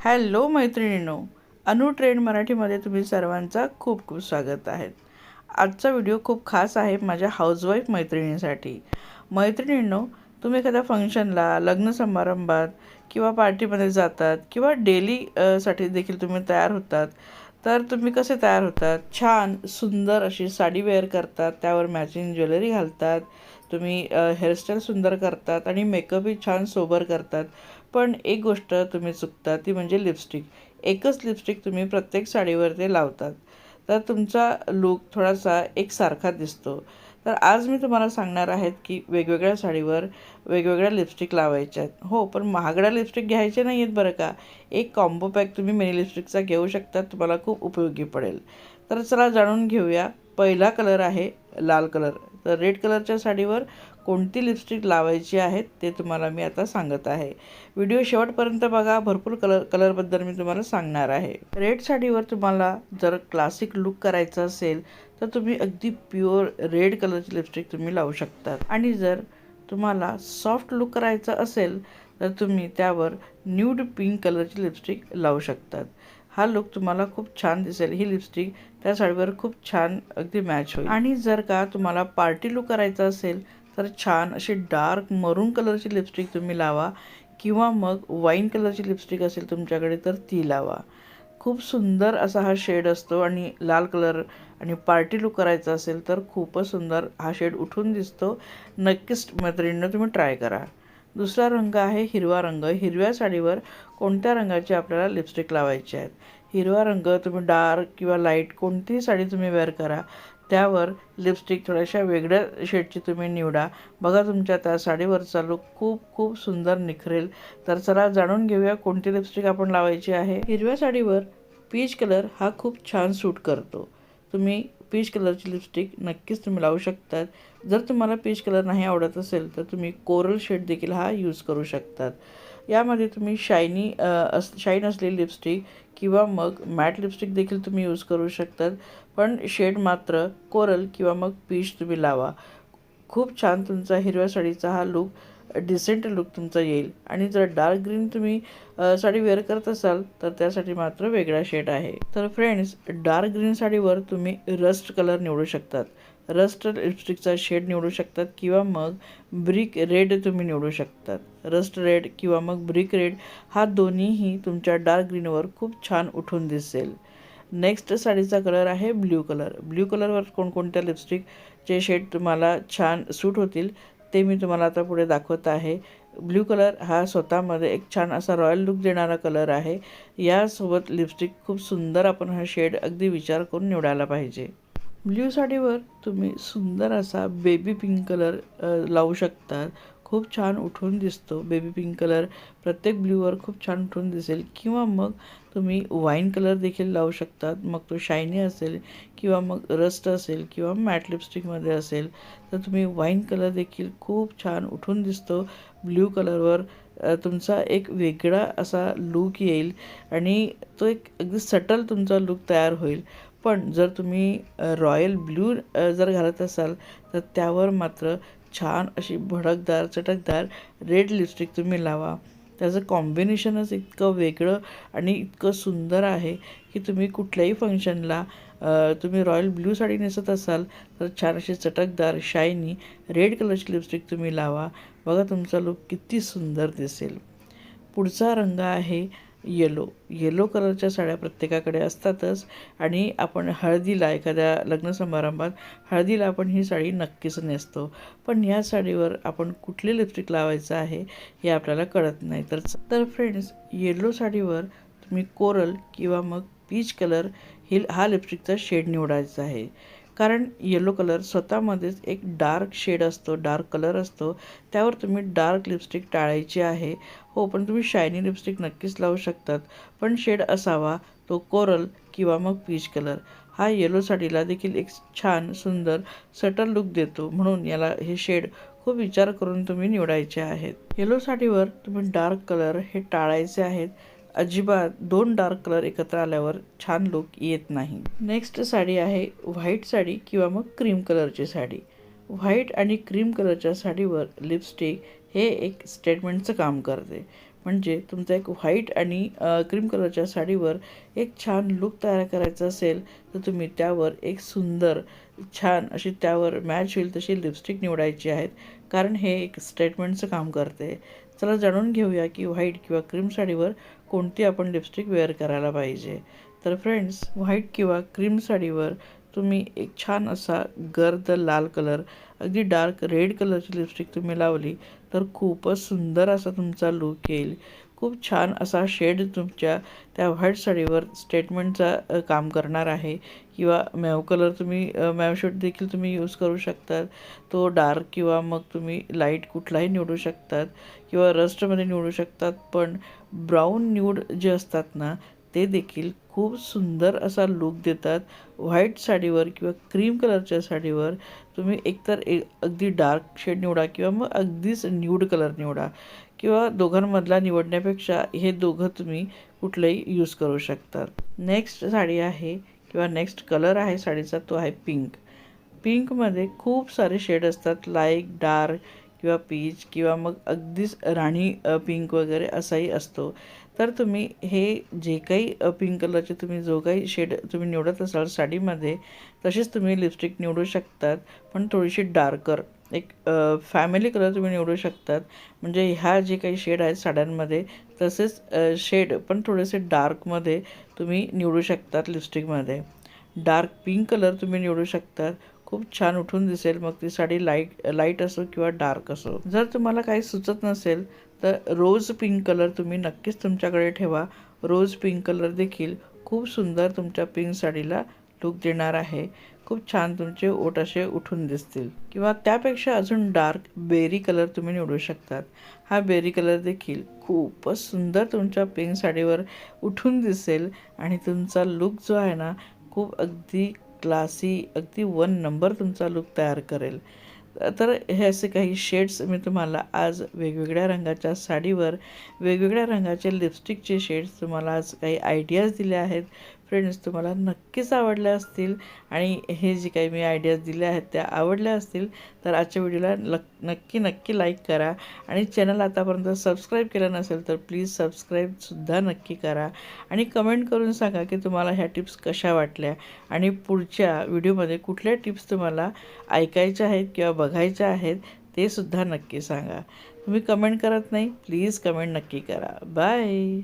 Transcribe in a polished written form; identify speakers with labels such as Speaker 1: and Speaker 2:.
Speaker 1: Hello मैत्रिणींनो, अनु trend मराठीमध्ये तुम्ही सर्वांचा खूप खूप स्वागत आहे. आजचा व्हिडिओ खूप खास आहे माझ्या हाऊसवाईफ मैत्रिणींसाठी. मैत्रिणींनो, तुम्ही एखाद्या फंक्शनला, लग्न समारंभात किंवा पार्टीमध्ये जातात किंवा डेली साठी देखील तुम्ही तयार होतात. तर तुम्ही कसे तयार होतात? छान सुंदर अशी साडी वेअर करतात, त्यावर मॅचिंग ज्वेलरी घालतात, तुम्ही हेअरस्टाईल सुंदर करतात आणि मेकअपही छान सोबर करतात. पण एक गोष्ट तुम्ही चुकता, ती म्हणजे लिपस्टिक. एकच लिपस्टिक तुम्ही प्रत्येक साडीवर ते लावतात, तर तुमचा लूक थोडासा एकसारखा दिसतो. तर आज मी तुम्हाला सांगणार आहेत की वेगवेगळ्या साडीवर वेगवेगळ्या लिपस्टिक लावायच्या आहेत. हो, पण महागड्या लिपस्टिक घ्यायचे नाही आहेत बरं का. एक कॉम्बो पॅक तुम्ही मिनी लिपस्टिकचा घेऊ शकता, तुम्हाला खूप उपयोगी पडेल. तर चला जाणून घेऊया. पहिला कलर आहे लाल कलर. तर रेड कलरच्या साडीवर कोणती लिपस्टिक लावायची आहेत ते तुम्हाला मी आता सांगत आहे. व्हिडिओ शेवटपर्यंत बघा, भरपूर कलरबद्दल मी तुम्हाला सांगणार आहे. रेड साडीवर तुम्हाला जर क्लासिक लुक करायचा असेल तर तुम्ही अगदी प्युअर रेड कलरची लिपस्टिक तुम्ही लावू शकता. आणि जर तुम्हाला सॉफ्ट लुक करायचा असेल तर तुम्ही त्यावर न्यूड पिंक कलरची लिपस्टिक लावू शकतात. हा लुक तुम्हाला खूप छान दिसेल. ही लिपस्टिक त्या साडीवर खूप छान अगदी मॅच होईल. आणि जर का तुम्हाला पार्टी लुक करायचा असेल तर छान अशी डार्क मरून कलरची लिपस्टिक तुम्ही लावा किंवा मग वाईन कलरची लिपस्टिक असेल तुमच्याकडे तर ती लावा. खूप सुंदर असा हा शेड असतो आणि लाल कलर आणि पार्टी लुक करायचा असेल तर खूपच सुंदर हा शेड उठून दिसतो. नक्कीच मैत्रिणींनो तुम्ही ट्राय करा. दुसरा रंग आहे हिरवा रंग. हिरव्या साडीवर कोणत्या रंगाची आपल्याला लिपस्टिक लावायची आहेत? हिरवा रंग तुम्ही डार्क किंवा लाईट कोणतीही साडी तुम्ही वेअर करा, त्यावर लिपस्टिक थोड्याशा वेगळ्या शेडची तुम्ही निवडा. बघा तुमच्या त्या साडीवरचा लूक खूप खूप सुंदर निखरेल. तर चला जाणून घेऊया कोणती लिपस्टिक आपण लावायची आहे. हिरव्या साडीवर पीच कलर हा खूप छान सूट करतो. तुम्ही पीच कलरची लिपस्टिक नक्कीच तुम्ही लावू शकतात. जर तुम्हाला पीच कलर नाही आवडत असेल तर तुम्ही कोरल शेड देखील हा यूज करू शकतात. यामध्ये तुम्ही शाईन असलेली लिपस्टिक किंवा मग मॅट लिपस्टिक देखील तुम्ही यूज करू शकतात. पण शेड मात्र कोरल किंवा मग पीच तुम्ही लावा. खूप छान तुमचा हिरव्या साडीचा हा लूक डिसेंट लूक तुमचा येईल. आणि जर डार्क ग्रीन तुम्ही साडी वेअर करत असाल तर त्यासाठी मात्र वेगळा शेड आहे. तर फ्रेंड्स, डार्क ग्रीन साडीवर तुम्ही रस्ट कलर निवडू शकतात. रस्ट लिपस्टिकचा शेड निवडू शकतात किंवा मग ब्रिक रेड तुम्ही निवडू शकतात. रस्ट रेड किंवा मग ब्रिक रेड हा दोन्हीही तुमच्या डार्क ग्रीनवर खूप छान उठून दिसेल. नेक्स्ट साडीचा कलर आहे ब्ल्यू कलर. ब्ल्यू कलरवर कोणकोणत्या लिपस्टिकचे शेड तुम्हाला छान सूट होतील ते मी तुम्हाला आता पुढे दाखवत आहे. ब्ल्यू कलर हा स्वतःमध्ये एक छान असा रॉयल लुक देणारा कलर आहे. यासोबत लिपस्टिक खूप सुंदर आपण हा शेड अगदी विचार करून निवडायला पाहिजे. ब्ल्यू साडीवर तुम्ही सुंदर असा बेबी पिंक कलर लावू शकता. खूप छान उठून दिसतो बेबी पिंक कलर. प्रत्येक ब्ल्यूवर खूप छान उठून दिसेल. किंवा मग तुम्ही वाईन कलर देखील लावू शकतात. मग तो शायनी असेल किंवा मग रस्ट असेल किंवा मॅट लिपस्टिकमध्ये असेल तर तुम्ही वाईन कलर देखील खूप छान उठून दिसतो. ब्ल्यू कलरवर तुमचा एक वेगळा असा लूक येईल आणि तो एक अगदी सटल तुमचा लूक तयार होईल. पण जर तुम्ही रॉयल ब्ल्यू जर घालत असाल तर त्यावर मात्र छान अशी भडकदार चटकदार रेड लिपस्टिक तुम्ही लावा. त्याचं कॉम्बिनेशनच इतकं वेगळं आणि इतकं सुंदर आहे की तुम्ही कुठल्याही फंक्शनला तुम्ही रॉयल ब्ल्यू साडी नेसत असाल तर छान अशी चटकदार शायनी रेड कलरची लिपस्टिक तुम्ही लावा. बघा तुमचा लूक किती सुंदर दिसेल. पुढचा रंग आहे येलो. येलो कलरच्या साड्या प्रत्येकाकडे असतातच आणि आपण हळदीला, एखाद्या लग्न समारंभात हळदीला आपण ही साडी नक्कीच नेसतो. पण या साडीवर आपण कुठली लिपस्टिक लावायचं आहे हे आपल्याला कळत नाही. तर फ्रेंड्स, येलो साडीवर तुम्ही कोरल किंवा मग पीच कलर हा लिपस्टिकचा शेड निवडायचा आहे. कारण येलो कलर स्वतःमध्येच एक डार्क शेड असतो, डार्क कलर असतो. त्यावर तुम्ही डार्क लिपस्टिक टाळायची आहे. हो, पण तुम्ही शायनी लिपस्टिक नक्कीच लावू शकतात. पण शेड असावा तो कोरल किंवा मग पीच कलर. हा येलो साडीला देखील एक छान सुंदर सटल लुक देतो. म्हणून याला हे शेड खूप विचार करून तुम्ही निवडायचे आहेत. येलो साडीवर तुम्ही डार्क कलर हे टाळायचे आहेत. अजिबात दोन डार्क कलर एकत्र आल्यावर छान लुक येत नाही. नेक्स्ट साडी आहे व्हाईट साडी किंवा मग क्रीम कलरची साडी. व्हाईट आणि क्रीम कलरच्या साडीवर लिपस्टिक हे एक स्टेटमेंटचं काम करते. म्हणजे तुमचा एक व्हाईट आणि क्रीम कलरच्या साडीवर एक छान लुक तयार करायचा असेल तर तुम्ही त्यावर एक सुंदर छान अशी त्यावर मॅच होईल तशी लिपस्टिक निवडायची आहेत, कारण हे एक स्टेटमेंटचं काम करते. चला जाणून घेऊया की व्हाईट किंवा क्रीम साडीवर कोणती आपण लिपस्टिक वेअर करायला पाहिजे. तर फ्रेंड्स, व्हाईट किंवा क्रीम साडीवर तुम्ही एक छान असा गर्द लाल कलर, अगदी डार्क रेड कलरची लिपस्टिक तुम्ही लावली तर खूपच सुंदर असा तुमचा लूक येईल. खूप छान असा शेड तुमच्या त्या व्हाईट साडीवर स्टेटमेंटचा काम करणार आहे. किंवा मॅव कलर तुम्ही मॅव शेड देखील तुम्ही यूज करू शकतात. तो डार्क किंवा मग तुम्ही लाईट कुठलाही निवडू शकतात किंवा रस्टमध्ये निवडू शकतात. पण ब्राऊन न्यूड जे असतात ना, ते देखील खूप सुंदर असा लूक देतात. व्हाईट साडीवर किंवा क्रीम कलरच्या साडीवर तुम्ही एकतर अगदी डार्क शेड निवडा किंवा मग अगदीच न्यूड कलर निवडा किंवा दोघांमधला निवडण्यापेक्षा हे दोघं तुम्ही कुठलंही यूज करू शकतात. नेक्स्ट साडी आहे किंवा नेक्स्ट कलर आहे साडीचा, तो आहे पिंक. पिंकमध्ये खूप सारे शेड असतात, लाईट डार्क किंवा पीच किंवा मग अगदीच राणी पिंक वगैरे असाही असतो. तर तुम्ही हे जे काही पिंक कलरचे तुम्ही जो काही शेड तुम्ही निवडत असाल साडीमध्ये, तसेच तुम्ही लिपस्टिक निवडू शकतात, पण थोडीशी डार्कर एक फॅमिली कलर तुम्ही निवडू शकतात. म्हणजे ह्या जे काही शेड आहेत साड्यांमध्ये तसेच शेड पण थोडेसे डार्कमध्ये तुम्ही निवडू शकतात. लिपस्टिकमध्ये डार्क पिंक कलर तुम्ही निवडू शकतात. खूप छान उठून दिसेल, मग ती साडी लाईट असो किंवा डार्क असो. जर तुम्हाला काही सुचत नसेल तर रोज पिंक कलर तुम्ही नक्कीच तुमच्याकडे ठेवा. रोज पिंक कलर देखील खूप सुंदर तुमच्या पिंक साडीला लूक देणार आहे. खूप छान तुमचे ओठ असे उठून दिसतील. किंवा त्यापेक्षा अजून डार्क बेरी कलर तुम्ही निवडू शकतात. हा बेरी कलर देखील खूपच सुंदर तुमच्या पिंक साडीवर उठून दिसेल आणि तुमचा लूक जो आहे ना, खूप अगदी क्लासी, अगदी 1 नंबर तुमचा लूक तयार करेल. तर हे असे काही शेड्स मी तुम्हाला आज वेगवेगळ्या रंगाच्या साडीवर वेगवेगळ्या रंगाचे लिपस्टिकचे शेड्स तुम्हाला आज काही आयडियाज दिले आहेत. फ्रेंड्स, तुम्हाला नक्कीच आवडल्या असतील आणि हे जे काही मी आयडियाज दिल्या आहेत त्या आवडल्या असतील तर आजच्या व्हिडिओला नक्की लाईक करा आणि चॅनल आतापर्यंत सबस्क्राईब केलं नसेल तर प्लीज सबस्क्राईबसुद्धा नक्की करा आणि कमेंट करून सांगा की तुम्हाला ह्या टिप्स कशा वाटल्या आणि पुढच्या व्हिडिओमध्ये कुठल्या टिप्स तुम्हाला ऐकायच्या आहेत किंवा बघायच्या आहेत ते सुद्धा नक्की सांगा. तुम्ही कमेंट करत नाही, प्लीज कमेंट नक्की करा. बाय.